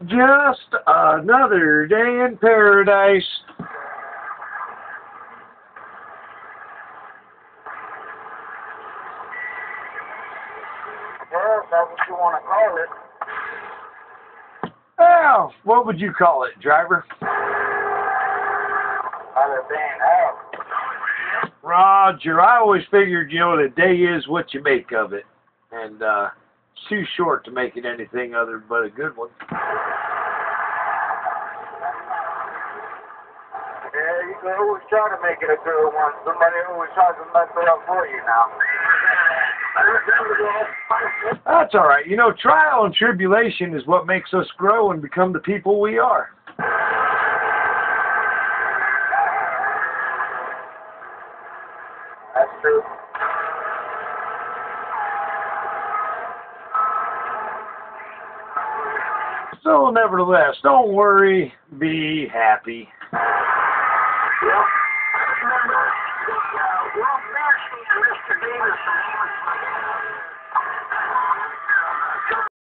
Just another day in paradise. Well, if that's what you want to call it. Well, what would you call it, driver? Other than hell. Roger, I always figured, the day is what you make of it. And it's too short to make it anything other but a good one. Yeah, you can always try to make it a good one. Somebody always tries to mess it up for you now. That's all right. Trial and tribulation is what makes us grow and become the people we are. That's true. So, nevertheless, don't worry, be happy. Yep. Remember, the World Fantasy and Mr. Davis